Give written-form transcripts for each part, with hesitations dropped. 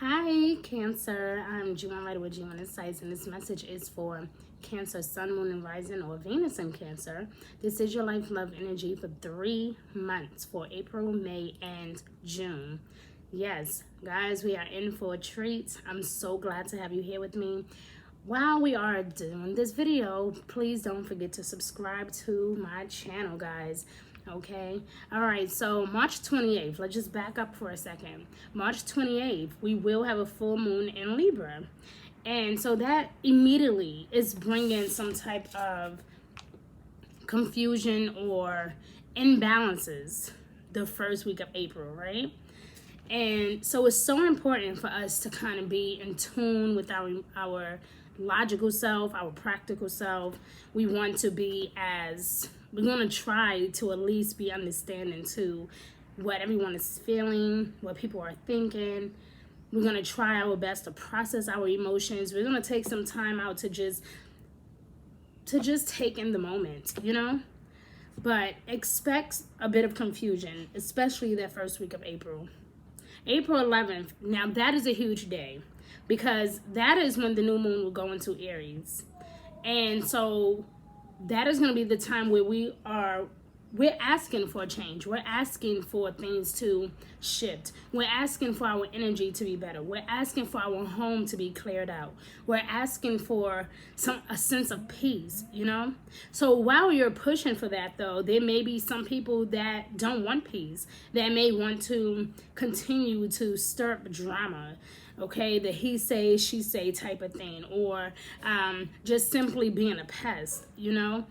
Hi, Cancer. I'm G1 Writer with G1 Insights, and this message is for Cancer, Sun, Moon, and Rising, or Venus in Cancer. This is your life love energy for 3 months for April, May, and June. Yes, guys, we are in for a treat. I'm so glad to have you here with me. While we are doing this video, please don't forget to subscribe to my channel, guys. Okay, all right, so March 28th, let's just back up for a second. March 28th, we will have a full moon in Libra, and so that immediately is bringing some type of confusion or imbalances the first week of April, right? And so it's so important for us to kind of be in tune with our logical self, our practical self. We want to be we're going to try to at least be understanding to what everyone is feeling, what people are thinking. We're going to try our best to process our emotions. We're going to take some time out to just take in the moment, But expect a bit of confusion, especially that first week of April. April 11th, now that is a huge day because that is when the new moon will go into Aries. And so that is going to be the time where we're asking for a change. We're asking for things to shift. We're asking for our energy to be better. We're asking for our home to be cleared out. We're asking for a sense of peace, So while you're pushing for that, though, there may be some people that don't want peace, that may want to continue to stir up drama. Okay, the he say, she say type of thing, or just simply being a pest, Now,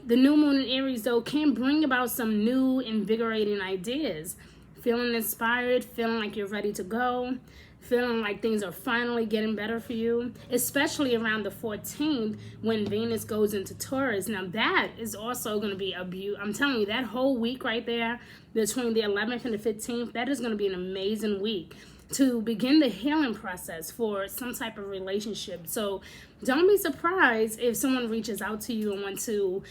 the new moon in Aries, though, can bring about some new, invigorating ideas. Feeling inspired, feeling like you're ready to go, feeling like things are finally getting better for you, especially around the 14th when Venus goes into Taurus. Now, that is also going to be I'm telling you, that whole week right there, between the 11th and the 15th, that is going to be an amazing week to begin the healing process for some type of relationship. So don't be surprised if someone reaches out to you and wants to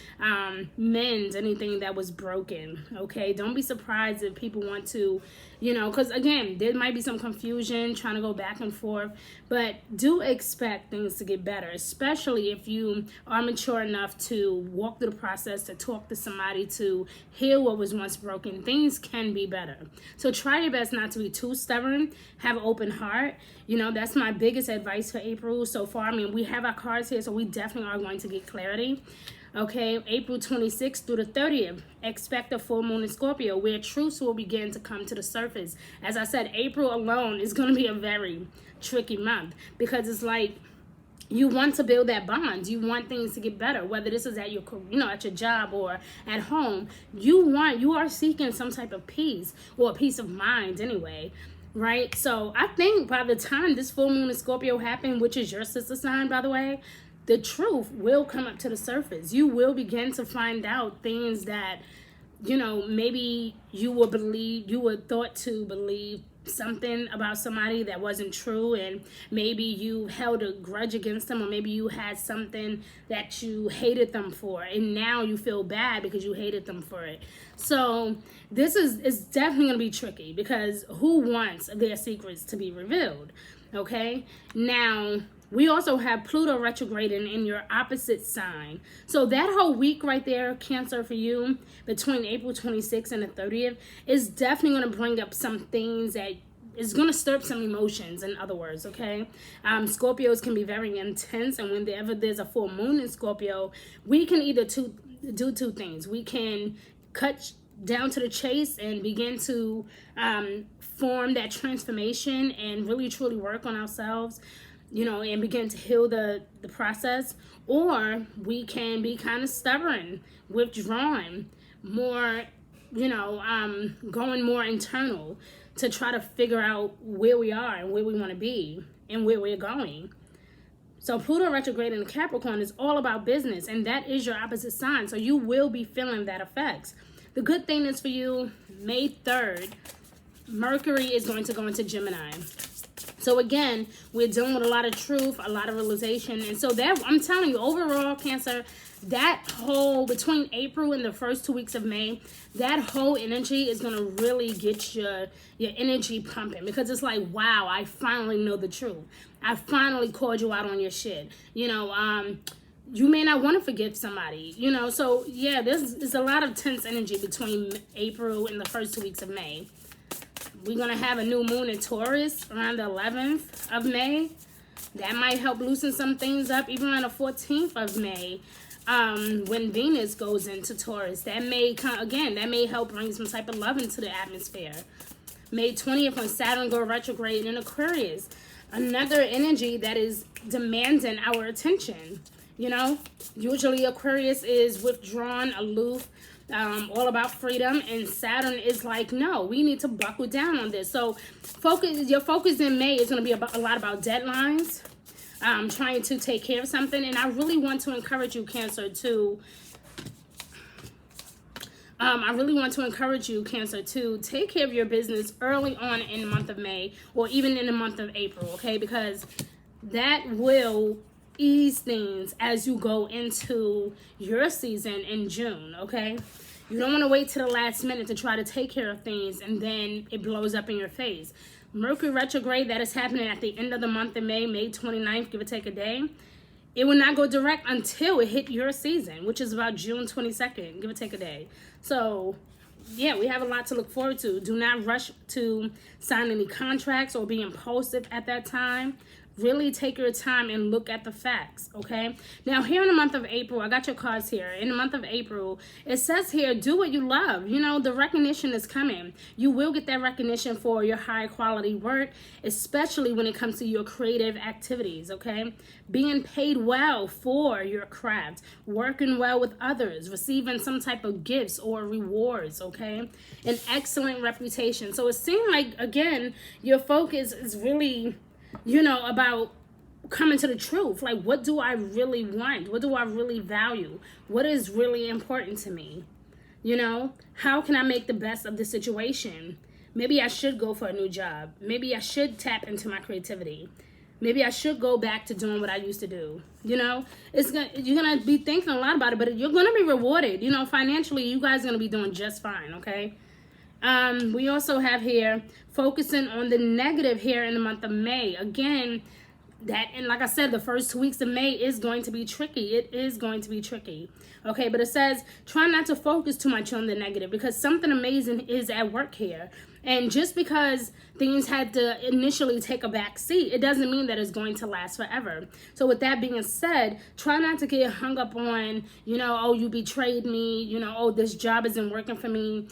mend anything that was broken, okay? Don't be surprised if people want to, because again, there might be some confusion trying to go back and forth, but do expect things to get better, especially if you are mature enough to walk through the process, to talk to somebody, to heal what was once broken. Things can be better. So try your best not to be too stubborn. Have an open heart. That's my biggest advice for April so far. I mean, we have our cards here, so we definitely are going to get clarity. Okay, April 26th through the 30th, expect a full moon in Scorpio where truths will begin to come to the surface. As I said, April alone is going to be a very tricky month because it's like you want to build that bond. You want things to get better, whether this is at your, at your job or at home. You are seeking some type of peace or peace of mind anyway. Right? So I think by the time this full moon in Scorpio happened, which is your sister sign, by the way, the truth will come up to the surface. You will begin to find out things that, maybe you were thought to believe something about somebody that wasn't true, and maybe you held a grudge against them, or maybe you had something that you hated them for, and now you feel bad because you hated them for it. So this is definitely going to be tricky because who wants their secrets to be revealed? Okay, now we also have Pluto retrograding in your opposite sign. So that whole week right there, Cancer, for you, between April 26th and the 30th, is definitely going to bring up some things that is going to stir up some emotions, in other words, okay? Scorpios can be very intense, and whenever there's a full moon in Scorpio, we can either do two things. We can cut down to the chase and begin to form that transformation and really truly work on ourselves, and begin to heal the process, or we can be kind of stubborn, withdrawn, more, going more internal to try to figure out where we are and where we want to be and where we're going. So Pluto retrograde in Capricorn is all about business, and that is your opposite sign. So you will be feeling that effects. The good thing is for you, May 3rd, Mercury is going to go into Gemini. So again, we're dealing with a lot of truth, a lot of realization. And so that, I'm telling you, overall, Cancer, that whole, between April and the first 2 weeks of May, that whole energy is going to really get your energy pumping, because it's like, wow, I finally know the truth. I finally called you out on your shit. You know, you may not want to forgive somebody, you know. So yeah, there's a lot of tense energy between April and the first 2 weeks of May. We're going to have a new moon in Taurus around the 11th of May. That might help loosen some things up. Even on the 14th of May, when Venus goes into Taurus, that may help bring some type of love into the atmosphere. May 20th, when Saturn go retrograde in Aquarius, another energy that is demanding our attention. You know, usually Aquarius is withdrawn, aloof, all about freedom, and Saturn is like, no, we need to buckle down on this. So your focus in May is going to be a lot about deadlines, trying to take care of something. And I really want to encourage you, Cancer, to take care of your business early on in the month of May, or even in the month of April, okay? Because that will ease things as you go into your season in June, okay? You don't want to wait till the last minute to try to take care of things and then it blows up in your face. Mercury retrograde, that is happening at the end of the month of May, May 29th, give or take a day. It will not go direct until it hit your season, which is about June 22nd, give or take a day. So yeah, we have a lot to look forward to. Do not rush to sign any contracts or be impulsive at that time. Really take your time and look at the facts, okay? Now, here in the month of April, I got your cards here. In the month of April, it says here, do what you love. You know, the recognition is coming. You will get that recognition for your high quality work, especially when it comes to your creative activities, okay? Being paid well for your craft, working well with others, receiving some type of gifts or rewards, okay? An excellent reputation. So it seemed like, again, your focus is really, you know, about coming to the truth. Like, what do I really want? What do I really value? What is really important to me? You know, how can I make the best of the situation? Maybe I should go for a new job. Maybe I should tap into my creativity. Maybe I should go back to doing what I used to do. You know, you're gonna be thinking a lot about it, but you're gonna be rewarded. You know, financially, you guys are gonna be doing just fine, okay? We also have here focusing on the negative here in the month of May. Again, and like I said, the first 2 weeks of May is going to be tricky. It is going to be tricky. Okay, but it says try not to focus too much on the negative, because something amazing is at work here. And just because things had to initially take a back seat, it doesn't mean that it's going to last forever. So with that being said, try not to get hung up on, you know, oh, you betrayed me, you know, oh, this job isn't working for me,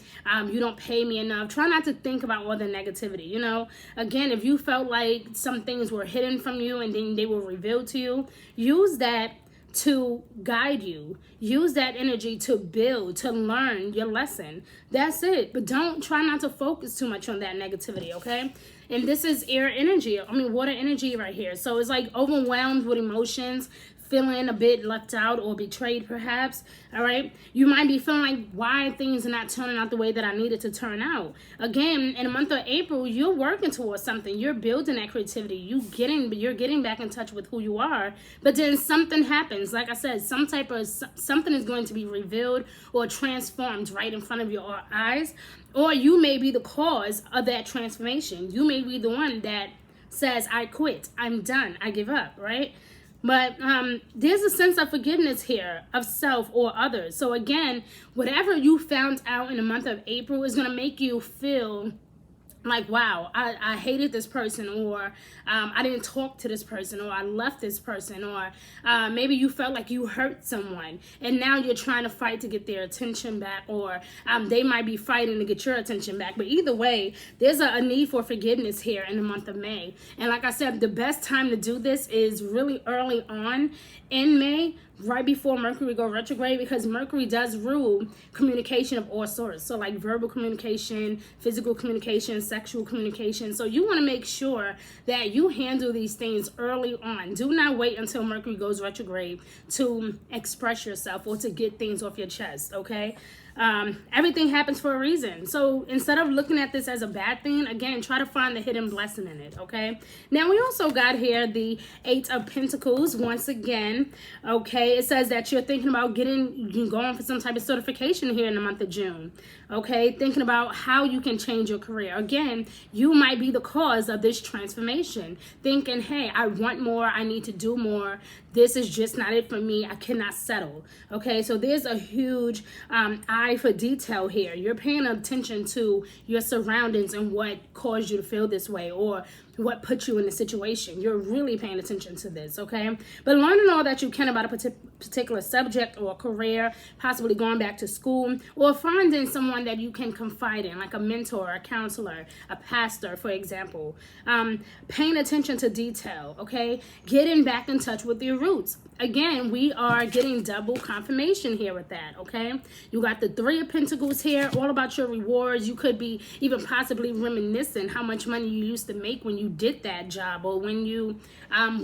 you don't pay me enough. Try not to think about all the negativity, you know. Again, if you felt like some things were hidden from you and then they were revealed to you, use that to guide you. Use that energy to build, to learn your lesson. That's it. But try not to focus too much on that negativity, okay? And this is water energy right here. So it's like overwhelmed with emotions, feeling a bit left out or betrayed perhaps, all right? You might be feeling like, why things are not turning out the way that I needed to turn out. Again, in the month of April, you're working towards something. You're building that creativity. You're getting back in touch with who you are, but then something happens. Like I said, something is going to be revealed or transformed right in front of your eyes, or you may be the cause of that transformation. You may be the one that says, I quit, I'm done, I give up, right? But there's a sense of forgiveness here of self or others. So again, whatever you found out in the month of April is going to make you feel like, wow, I hated this person, or I didn't talk to this person, or I left this person, or maybe you felt like you hurt someone and now you're trying to fight to get their attention back, or they might be fighting to get your attention back. But either way, there's a need for forgiveness here in the month of May. And like I said, the best time to do this is really early on in May, right before Mercury go retrograde, because Mercury does rule communication of all sorts. So like verbal communication, physical communication, sexual communication. So you want to make sure that you handle these things early on. Do not wait until Mercury goes retrograde to express yourself or to get things off your chest, okay? Everything happens for a reason. So instead of looking at this as a bad thing, again, try to find the hidden blessing in it, okay? Now, we also got here the Eight of Pentacles once again, okay? It says that you're thinking about going for some type of certification here in the month of June, okay? Thinking about how you can change your career. Again, you might be the cause of this transformation. Thinking, hey, I want more, I need to do more. This is just not it for me. I cannot settle. Okay, so there's a huge eye for detail here. You're paying attention to your surroundings and what caused you to feel this way, or what put you in the situation. You're really paying attention to this, okay? But learning all that you can about a particular subject or career, possibly going back to school, or finding someone that you can confide in, like a mentor, a counselor, a pastor, for example. Paying attention to detail, okay? Getting back in touch with your roots. Again, we are getting double confirmation here with that, okay? You got the Three of Pentacles here, all about your rewards. You could be even possibly reminiscing how much money you used to make when you did that job, or when you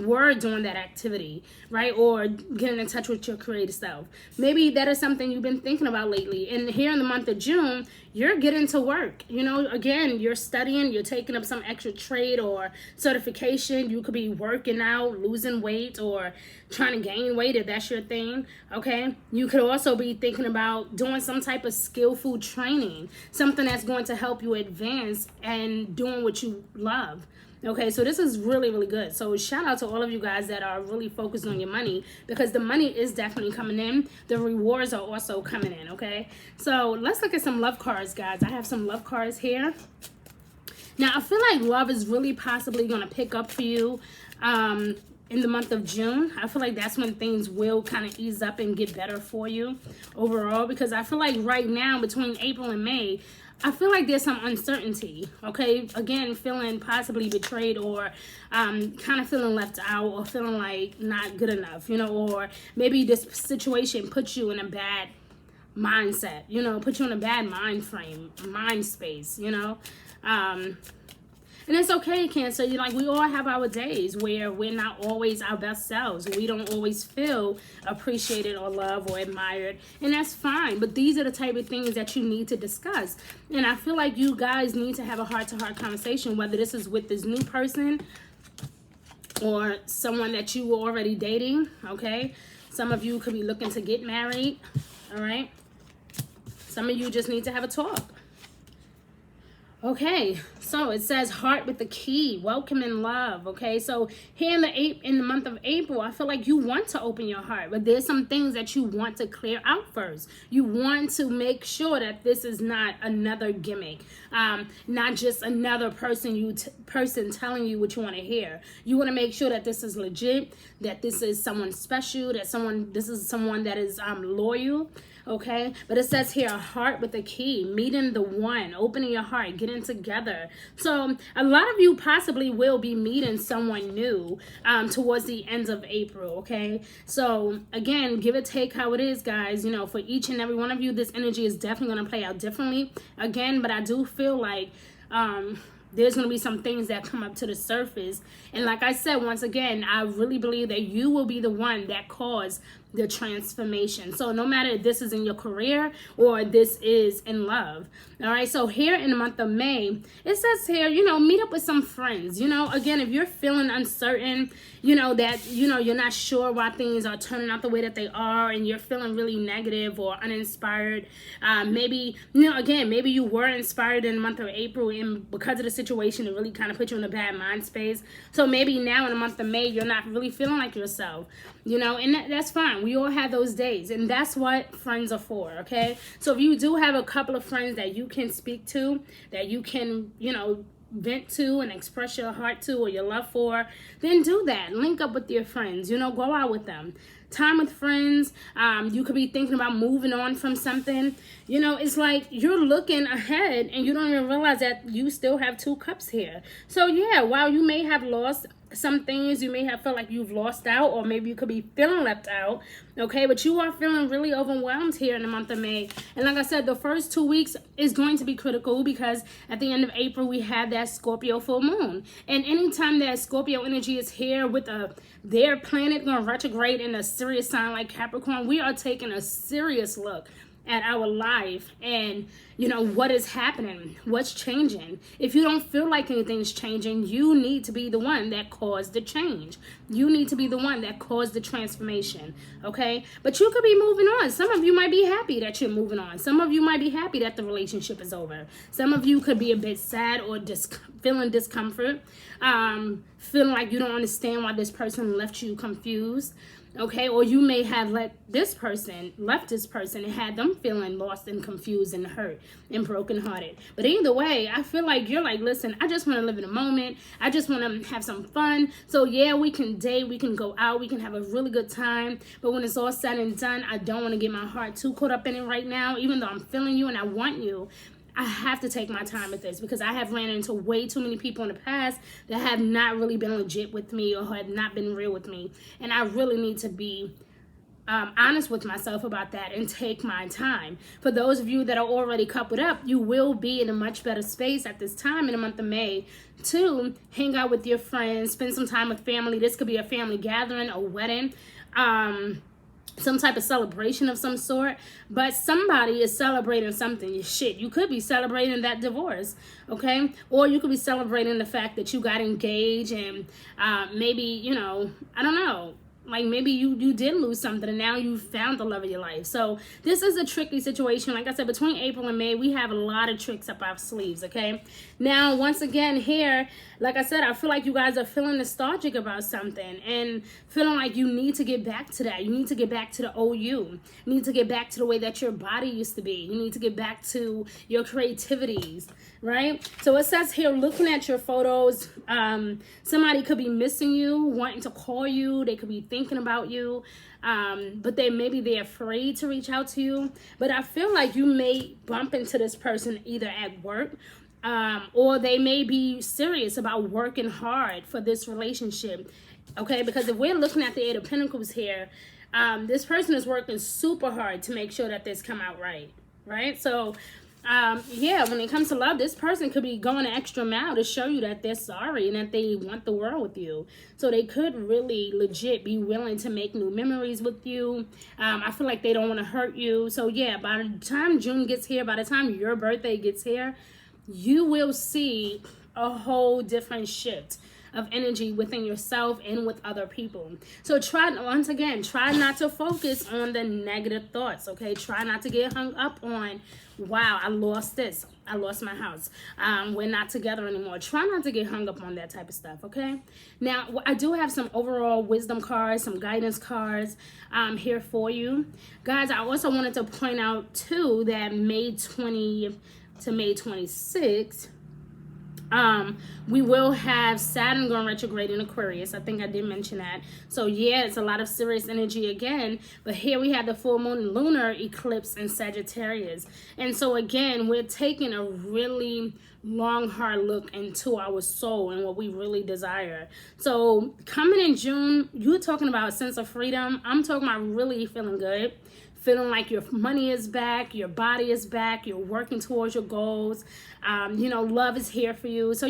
were doing that activity, right? Or getting in touch with your creative self. Maybe that is something you've been thinking about lately. And here in the month of June, you're getting to work. You know, again, you're studying, you're taking up some extra trade or certification. You could be working out, losing weight, or trying to gain weight if that's your thing, okay? You could also be thinking about doing some type of skillful training, something that's going to help you advance and doing what you love. Okay, so this is really, really good. So shout out to all of you guys that are really focused on your money, because the money is definitely coming in. The rewards are also coming in, okay? So let's look at some love cards, guys. I have some love cards here. Now, I feel like love is really possibly going to pick up for you in the month of June. I feel like that's when things will kind of ease up and get better for you overall, because I feel like right now between April and May, I feel like there's some uncertainty, okay? Again, feeling possibly betrayed, or kind of feeling left out, or feeling like not good enough, you know, or maybe this situation puts you in a bad mindset, you know, put you in a bad mind frame, mind space, you know? And it's okay, Cancer. You like, we all have our days where we're not always our best selves. We don't always feel appreciated or loved or admired, and that's fine. But these are the type of things that you need to discuss. And I feel like you guys need to have a heart-to-heart conversation, whether this is with this new person or someone that you were already dating, okay? Some of you could be looking to get married, all right? Some of you just need to have a talk. Okay, so it says heart with the key, welcome and love. Okay, so here in the month of April, I feel like you want to open your heart, but there's some things that you want to clear out first. You want to make sure that this is not another gimmick, not just another person telling you what you want to hear. You want to make sure that this is legit, that this is someone special, that this is someone that is loyal. Okay, but it says here a heart with a key, meeting the one, opening your heart, getting together. So a lot of you possibly will be meeting someone new towards the end of April. Okay, so again, give it, take how it is, guys. You know, for each and every one of you, this energy is definitely going to play out differently again, but I do feel like there's going to be some things that come up to the surface. And like I said, once again, I really believe that you will be the one that caused the transformation. So no matter if this is in your career or this is in love. All right. So here in the month of May, it says here, you know, meet up with some friends. You know, again, if you're feeling uncertain, you know, that, you know, you're not sure why things are turning out the way that they are, and you're feeling really negative or uninspired. Maybe, you know, again, maybe you were inspired in the month of April, and because of the situation, it really kind of put you in a bad mind space. So maybe now in the month of May, you're not really feeling like yourself, you know, and that's fine. We all have those days, and that's what friends are for, okay? So if you do have a couple of friends that you can speak to, that you can, you know, vent to and express your heart to or your love for, then do that. Link up with your friends, you know, go out with them. Time with friends. You could be thinking about moving on from something. You know, it's like you're looking ahead and you don't even realize that you still have two cups here. So yeah, while you may have lost some things, you may have felt like you've lost out, or maybe you could be feeling left out, okay? But you are feeling really overwhelmed here in the month of May. And like I said, the first 2 weeks is going to be critical, because at the end of April, we have that Scorpio full moon. And anytime that Scorpio energy is here with their planet going retrograde in a serious sign like Capricorn, we are taking a serious look at our life and, you know, what is happening, what's changing. If you don't feel like anything's changing, you need to be the one that caused the change. You need to be the one that caused the transformation, okay? But you could be moving on. Some of you might be happy that you're moving on. Some of you might be happy that the relationship is over. Some of you could be a bit sad or feeling discomfort, feeling like you don't understand why this person left you confused. Okay, or you may have left this person and had them feeling lost and confused and hurt and brokenhearted. But either way, I feel like you're like, listen, I just want to live in a moment. I just want to have some fun. So yeah, we can date, we can go out, we can have a really good time. But when it's all said and done, I don't want to get my heart too caught up in it right now, even though I'm feeling you and I want you. I have to take my time with this because I have ran into way too many people in the past that have not really been legit with me or have not been real with me. And I really need to be honest with myself about that and take my time. For those of you that are already coupled up, you will be in a much better space at this time in the month of May to hang out with your friends, spend some time with family. This could be a family gathering, a wedding, some type of celebration of some sort, but somebody is celebrating something. Shit, you could be celebrating that divorce, okay? Or you could be celebrating the fact that you got engaged and maybe, you know, I don't know, like maybe you did lose something and now you found the love of your life. So this is a tricky situation. Like I said, between April and May, we have a lot of tricks up our sleeves, okay? Now, once again here, like I said, I feel like you guys are feeling nostalgic about something and feeling like you need to get back to that. You need to get back to the old you. You need to get back to the way that your body used to be. You need to get back to your creativities, right? So it says here, looking at your photos, somebody could be missing you, wanting to call you. They could be thinking about you, but maybe they're afraid to reach out to you. But I feel like you may bump into this person either at work, or they may be serious about working hard for this relationship, okay? Because if we're looking at the Eight of Pentacles here, this person is working super hard to make sure that this come out right? So yeah, when it comes to love, this person could be going an extra mile to show you that they're sorry and that they want the world with you. So they could really legit be willing to make new memories with you. I feel like they don't want to hurt you. So yeah, by the time June gets here, by the time your birthday gets here, you will see a whole different shift of energy within yourself and with other people. So once again, try not to focus on the negative thoughts, okay? Try not to get hung up on, wow, I lost this. I lost my house. We're not together anymore. Try not to get hung up on that type of stuff, okay? Now, I do have some overall wisdom cards, some guidance cards here for you. Guys, I also wanted to point out, too, that May 20 to May 26th, we will have Saturn going retrograde in Aquarius. I think I did mention that. So yeah, it's a lot of serious energy again. But here we have the full moon lunar eclipse in Sagittarius. And so again, we're taking a really long, hard look into our soul and what we really desire. So coming in June, you're talking about a sense of freedom. I'm talking about really feeling good. Feeling like your money is back, your body is back, you're working towards your goals. You know, love is here for you. So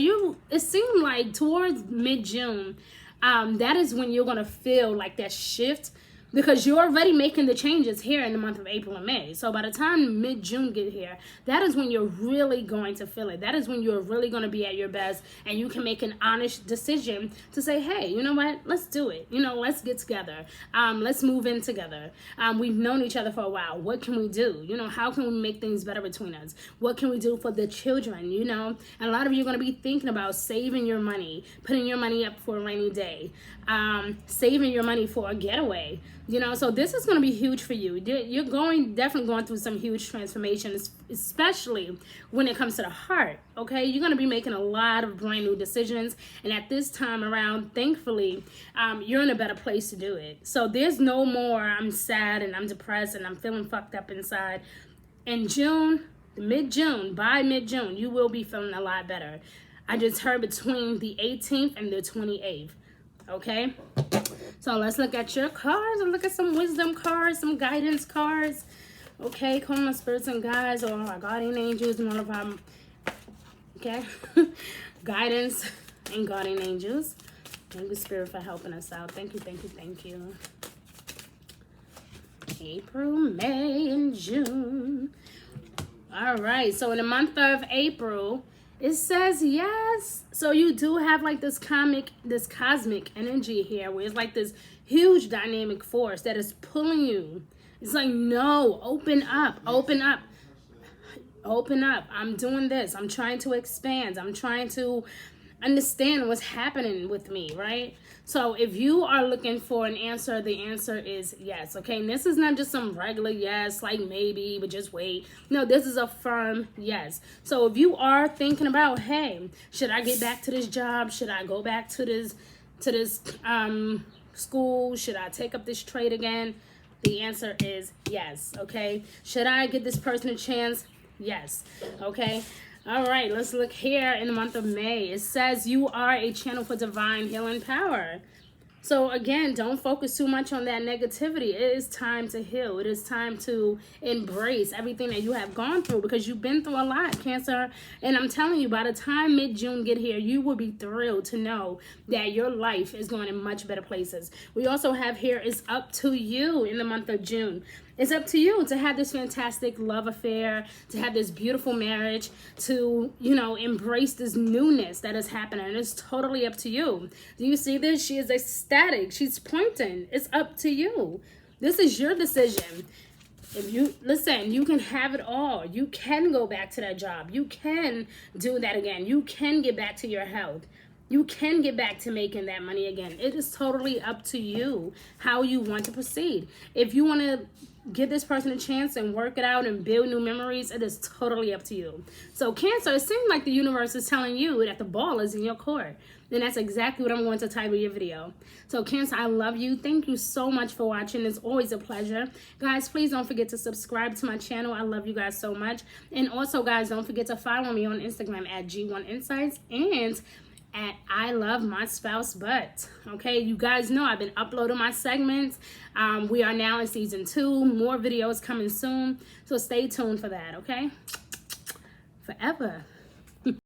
it seemed like towards mid-June, that is when you're going to feel like that shift, because you're already making the changes here in the month of April and May. So by the time mid-June get here, that is when you're really going to feel it. That is when you're really going to be at your best, and you can make an honest decision to say, hey, you know what? Let's do it. You know, let's get together. Let's move in together. We've known each other for a while. What can we do? You know, how can we make things better between us? What can we do for the children? You know, and a lot of you are going to be thinking about saving your money, putting your money up for a rainy day, saving your money for a getaway. You know, so this is going to be huge for you. You're definitely going through some huge transformations, especially when it comes to the heart, okay? You're going to be making a lot of brand new decisions. And at this time around, thankfully, you're in a better place to do it. So there's no more, I'm sad and I'm depressed and I'm feeling fucked up inside. In June, by mid-June, you will be feeling a lot better. I just heard between the 18th and the 28th. Okay, so let's look at your cards and look at some wisdom cards, some guidance cards. Okay, call my spirits and guides, or our guardian angels, and all of our, okay, guidance and guardian angels. Thank you, Spirit, for helping us out. Thank you, thank you, thank you. April, May, and June. All right, so in the month of April, it says yes. So you do have like this cosmic energy here where it's like this huge dynamic force that is pulling you. It's like, no, open up, open up. Open up. I'm doing this. I'm trying to expand. I'm trying to understand what's happening with me, right? So if you are looking for an answer, the answer is yes, okay? And this is not just some regular yes, like maybe, but just wait. No, this is a firm yes. So if you are thinking about, hey, should I get back to this job? Should I go back to this school? Should I take up this trade again? The answer is yes, okay? Should I give this person a chance? Yes, okay? All right, let's look here in the month of May. It says you are a channel for divine healing power. So again, don't focus too much on that negativity. It is time to heal. It is time to embrace everything that you have gone through because you've been through a lot, Cancer. And I'm telling you, by the time mid-June get here, you will be thrilled to know that your life is going in much better places. We also have here, it's up to you in the month of June. It's up to you to have this fantastic love affair, to have this beautiful marriage, to, you know, embrace this newness that is happening. It's totally up to you. Do you see this? She is ecstatic. She's pointing. It's up to you. This is your decision. If you listen, you can have it all. You can go back to that job. You can do that again. You can get back to your health. You can get back to making that money again. It is totally up to you how you want to proceed. If you want to give this person a chance and work it out and build new memories, it is totally up to you. So Cancer, it seems like the universe is telling you that the ball is in your court. And that's exactly what I'm going to title your video. So Cancer, I love you. Thank you so much for watching. It's always a pleasure. Guys, please don't forget to subscribe to my channel. I love you guys so much. And also, guys, don't forget to follow me on Instagram at G1Insights and at I Love My Spouse But. Okay, you guys know I've been uploading my segments. We are now in season 2. More videos coming soon. So stay tuned for that, okay? Forever.